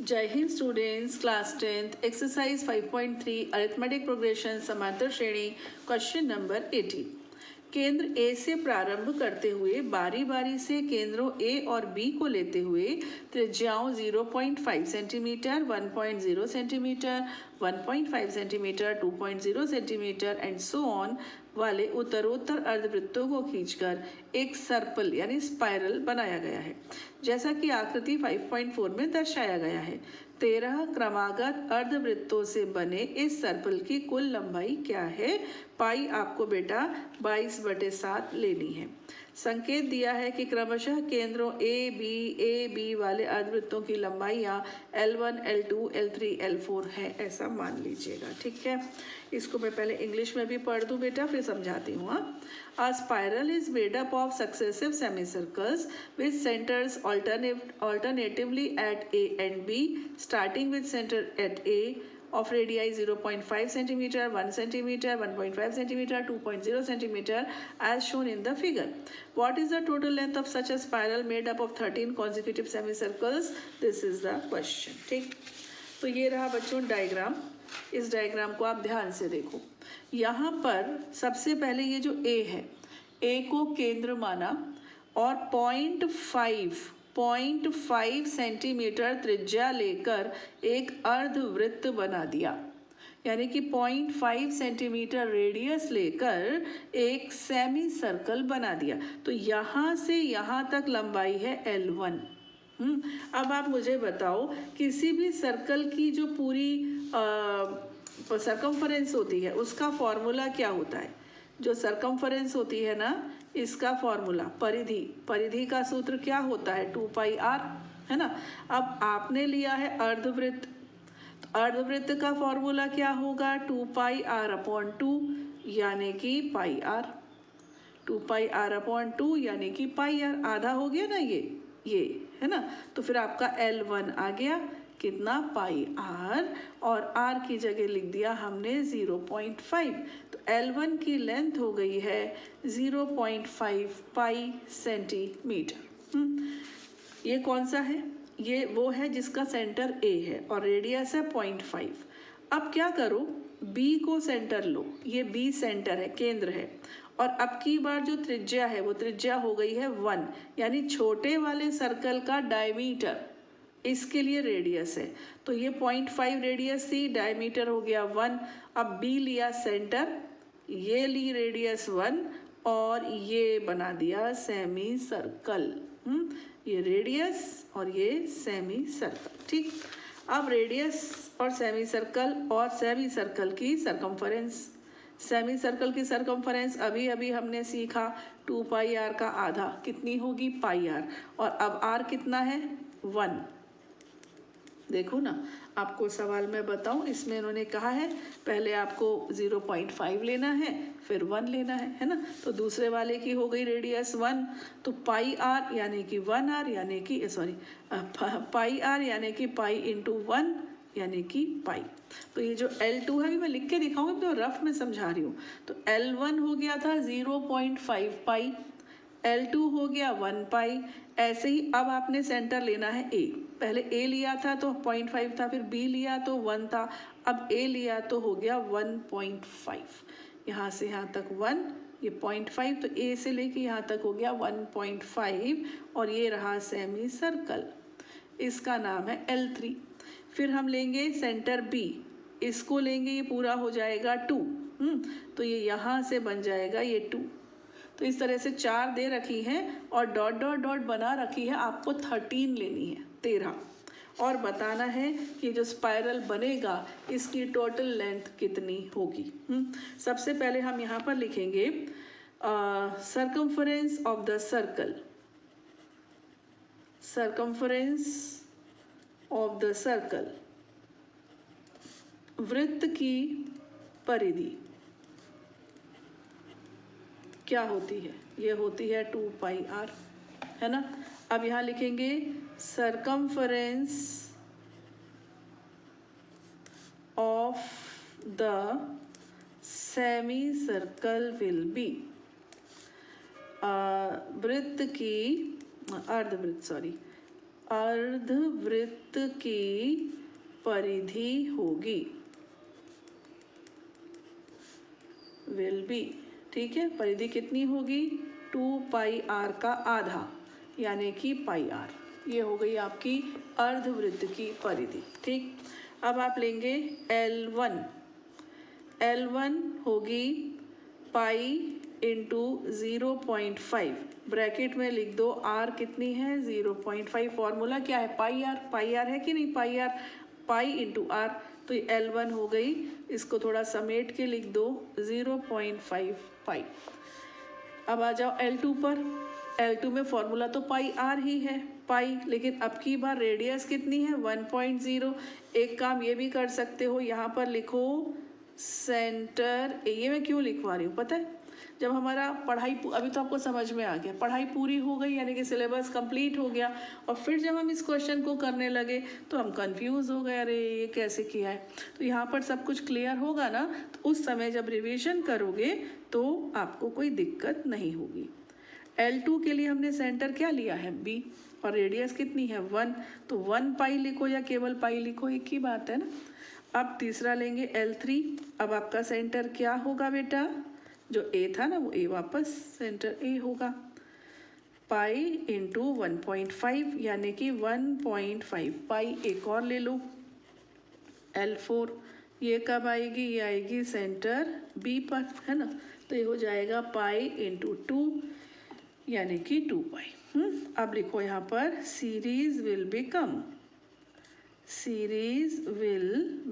जय Hind students, class 10th exercise 5.3 arithmetic progression समांतर श्रेणी क्वेश्चन नंबर 18। केंद्र ए से प्रारंभ करते हुए बारी बारी से केंद्रों ए और बी को लेते हुए त्रिज्याओं 0.5 centimetre, 1.0 centimetre, 1.5 centimetre, 2.0 centimetre and so on वाले उत्तरोत्तर अर्धवृत्तों को खींचकर एक सर्पल यानी स्पाइरल बनाया गया है, जैसा कि आकृति 5.4 में दर्शाया गया है। 13 क्रमागत अर्धवृत्तों से बने इस सर्कल की कुल लंबाई क्या है? पाई आपको बेटा 22/7 लेनी है। संकेत दिया है कि क्रमशः केंद्रों ए बी वाले अर्धवृत्तों की लंबाइयाँ L1, L2, L3, L4 है, ऐसा मान लीजिएगा। ठीक है, इसको मैं पहले इंग्लिश में भी पढ़ दूं बेटा, फिर समझाती हूँ। A spiral is made up of successive semicircles with centers alternatively at A and B, starting with center at A of radii 0.5 centimeter, 1 centimeter, 1.5 centimeter, 2.0 centimeter as shown in the figure. What is the total length of such a spiral made up of 13 consecutive semicircles? This is the question. ठीक, तो ये रहा बच्चों diagram. इस diagram को आप ध्यान से देखो। यहाँ पर सबसे पहले ये जो A है, A को केंद्र माना और 0.5 सेंटीमीटर त्रिज्या लेकर एक अर्धवृत्त बना दिया, यानी कि 0.5 सेंटीमीटर रेडियस लेकर एक सेमी सर्कल बना दिया। तो यहाँ से यहाँ तक लंबाई है L1। अब आप मुझे बताओ, किसी भी सर्कल की जो पूरी सरकमफरेंस होती है उसका फॉर्मूला क्या होता है? जो सरकमफरेंस होती है ना, इसका फॉर्मूला परिधि का सूत्र क्या होता है? 2πr, है ना। अब आपने लिया है अर्धवृत्त, तो अर्धवृत्त का फॉर्मूला क्या होगा? 2πr/2 यानी कि πr। 2πr/2 यानी कि πr, आधा हो गया ना ये है ना। तो फिर आपका L1 आ गया कितना? πr, और r की जगह लिख दिया हमने 0.5। तो L1 की लेंथ हो गई है 0.5 पाई सेंटीमीटर। ये कौन सा है? ये वो है जिसका सेंटर A है और रेडियस है 0.5। अब क्या करो, B को सेंटर लो, ये B सेंटर है, केंद्र है, और अब की बार जो त्रिज्या है वो त्रिज्या हो गई है 1, यानी छोटे वाले सर्कल का डायमीटर, इसके लिए रेडियस है। तो ये 0.5 रेडियस थी, डायमीटर हो गया 1। अब B लिया सेंटर, ये ली रेडियस 1 और ये बना दिया सेमी सर्कल। ये रेडियस और ये सेमी सर्कल। ठीक, अब रेडियस और सेमी सर्कल की सरकमफरेंस, सेमी सर्कल की सरकमफरेंस अभी अभी हमने सीखा 2πr का आधा कितनी होगी? πr, और अब r कितना है? 1। देखो ना, आपको सवाल में बताऊं, इसमें इन्होंने कहा है पहले आपको 0.5 लेना है, फिर 1 लेना है ना। तो दूसरे वाले की हो गई रेडियस 1, तो πr यानी कि 1r यानी कि πr यानी कि पाई इंटू 1 यानी कि पाई। तो ये जो L2 है, अभी मैं लिख के दिखाऊंगी, तो रफ में समझा रही हूँ। तो L1 हो गया था 0.5 पाई, L2 हो गया 1 पाई। ऐसे ही अब आपने सेंटर लेना है A। पहले A लिया था तो 0.5 था, फिर B लिया तो 1 था, अब A लिया तो हो गया 1.5। यहाँ से यहाँ तक 1, ये 0.5, तो A से लेके यहाँ तक हो गया 1.5, और ये रहा सेमी सर्कल, इसका नाम है L3। फिर हम लेंगे सेंटर B, इसको लेंगे, ये पूरा हो जाएगा 2। तो ये यहाँ से बन जाएगा ये 2। तो इस तरह से 4 दे रखी हैं और डॉट डॉट डॉट बना रखी है, आपको 13 लेनी है, 13, और बताना है कि जो स्पाइरल बनेगा इसकी टोटल लेंथ कितनी होगी। सबसे पहले हम यहाँ पर लिखेंगे circumference of the circle, circumference of the circle, वृत्त की परिधि क्या होती है? ये होती है 2πr, है ना। अब यहाँ लिखेंगे circumference of the semi circle will be, वृत्त की अर्धवृत्त अर्धवृत्त की परिधि होगी, विल बी, ठीक है। परिधि कितनी होगी, 2πr का आधा यानी कि πr। ये हो गई आपकी अर्धवृत्त की परिधि, ठीक। अब आप लेंगे L1, L1 होगी पाई इंटू 0.5, ब्रैकेट में लिख दो r कितनी है 0.5, फॉर्मूला क्या है पाई आर है कि नहीं, पाई आर, पाई इंटू आर, तो ये L1 हो गई। इसको थोड़ा समेट के लिख दो 0.5 पाई। अब आ जाओ L2 पर, L2 में फॉर्मूला तो पाई आर ही है, पाई, लेकिन अब की बार रेडियस कितनी है 1.0। एक काम ये भी कर सकते हो, यहाँ पर लिखो सेंटर, ये मैं क्यों लिखवा रही हूँ पता है, जब हमारा पढ़ाई, अभी तो आपको समझ में आ गया, पढ़ाई पूरी हो गई यानी कि सिलेबस कंप्लीट हो गया, और फिर जब हम इस क्वेश्चन को करने लगे तो हम कंफ्यूज हो गए, अरे ये कैसे किया है। तो यहाँ पर सब कुछ क्लियर होगा ना, तो उस समय जब रिवीजन करोगे तो आपको कोई दिक्कत नहीं होगी। L2 के लिए हमने सेंटर क्या लिया है B, और रेडियस कितनी है 1, तो 1 पाई लिखो या केवल पाई लिखो, एक ही बात है ना। अब तीसरा लेंगे L3, अब आपका सेंटर क्या होगा बेटा, जो A था ना वो A वापस सेंटर A होगा, पाई इंटू 1.5 यानी कि 1.5 पाई। एक और ले लो L4, ये कब आएगी, ये आएगी सेंटर B पर, है ना, तो ये हो जाएगा पाई इंटू 2 यानी कि 2 पाई। अब लिखो यहाँ पर सीरीज विल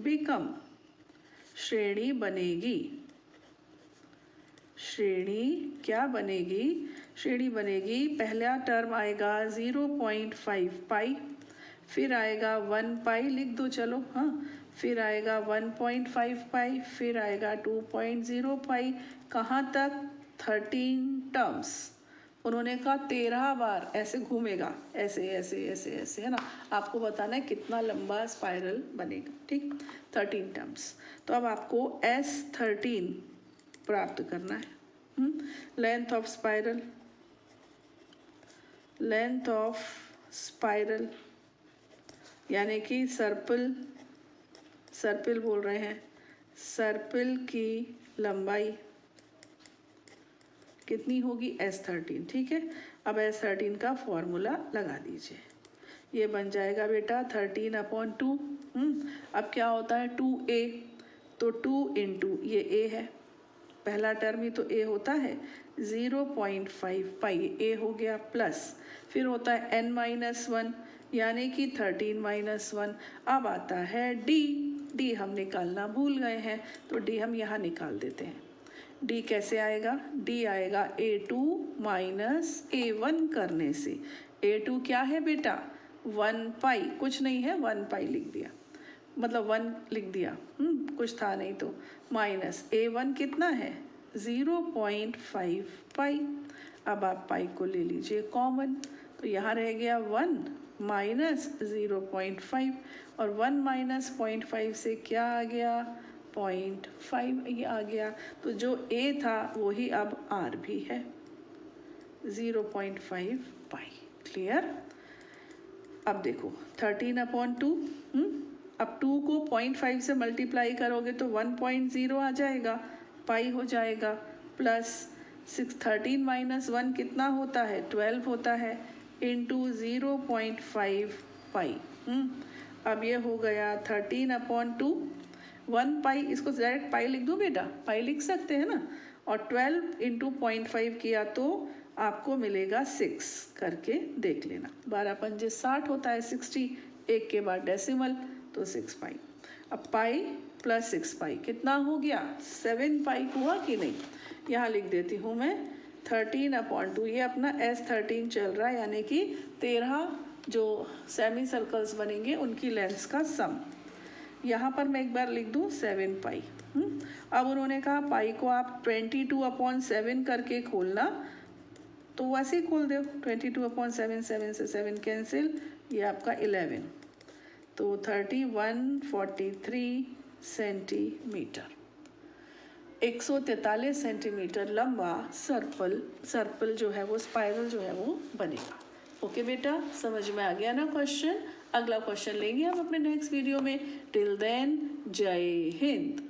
बिकम, श्रेणी बनेगी, श्रेणी क्या बनेगी, श्रेणी बनेगी, पहला टर्म आएगा 0.5 पाई, फिर आएगा 1 पाई लिख दो चलो, हाँ, फिर आएगा 1.5 पाई, फिर आएगा 2.0 पाई, कहाँ तक 13 टर्म्स। उन्होंने कहा 13 बार ऐसे घूमेगा, ऐसे ऐसे ऐसे ऐसे, है ना, आपको बताना है कितना लंबा स्पाइरल बनेगा, ठीक, 13 टर्म्स। तो अब आपको S13 प्राप्त करना है। लेंथ ऑफ स्पाइरल यानी कि सर्पिल बोल रहे हैं, सर्पिल की लंबाई कितनी होगी S13, ठीक है। अब S13 का फॉर्मूला लगा दीजिए, ये बन जाएगा बेटा 13/2। अब क्या होता है 2a, तो 2 इंटू ये a है, पहला टर्म ही तो a होता है, 0.5 पाई a हो गया, प्लस फिर होता है n-1 यानी कि 13-1। अब आता है d हम निकालना भूल गए हैं, तो d हम यहाँ निकाल देते हैं। d कैसे आएगा, d आएगा a2 माइनस a1 करने से। a2 क्या है बेटा 1 पाई, कुछ नहीं है 1 पाई लिख दिया, मतलब 1 लिख दिया, कुछ था नहीं, तो माइनस a1 कितना है 0.5 पाई। अब आप पाई को ले लीजिए कॉमन, तो यहाँ रह गया 1 माइनस 0.5, और 1 माइनस 0.5 से क्या आ गया 0.5 ये आ गया, तो जो a था वही अब r भी है 0.5 पाई। क्लियर। अब देखो 13/2, अब 2 को 0.5 से मल्टीप्लाई करोगे तो 1.0 आ जाएगा, पाई हो जाएगा, प्लस 13 माइनस 1 कितना होता है 12 होता है, इंटू 0.5 पाई। अब ये हो गया 13/2, 1 पाई, इसको डायरेक्ट पाई लिख दो बेटा, पाई लिख सकते हैं ना, और 12 इंटू 0.5 किया तो आपको मिलेगा 6, करके देख लेना, 12×5 60 होता है 60, एक के बाद डेसिमल, तो 6 पाई। अब पाई प्लस 6 पाई कितना हो गया 7 पाई हुआ कि नहीं, यहाँ लिख देती हूँ मैं 13/2, ये अपना S13 चल रहा है, यानी कि 13 जो सेमी सर्कल्स बनेंगे उनकी लेंथ्स का सम। यहाँ पर मैं एक बार लिख दूँ 7 पाई। अब उन्होंने कहा पाई को आप 22/7 करके खोलना, तो वैसे ही खोल दो, 22/7, 7 से 7 कैंसिल, ये आपका 11, तो 3143 सेंटीमीटर, 143 सेंटीमीटर लंबा सर्पल जो है वो स्पाइरल जो है वो बनेगा। ओके बेटा, समझ में आ गया ना क्वेश्चन। अगला क्वेश्चन लेंगे हम अपने नेक्स्ट वीडियो में। टिल देन, जय हिंद।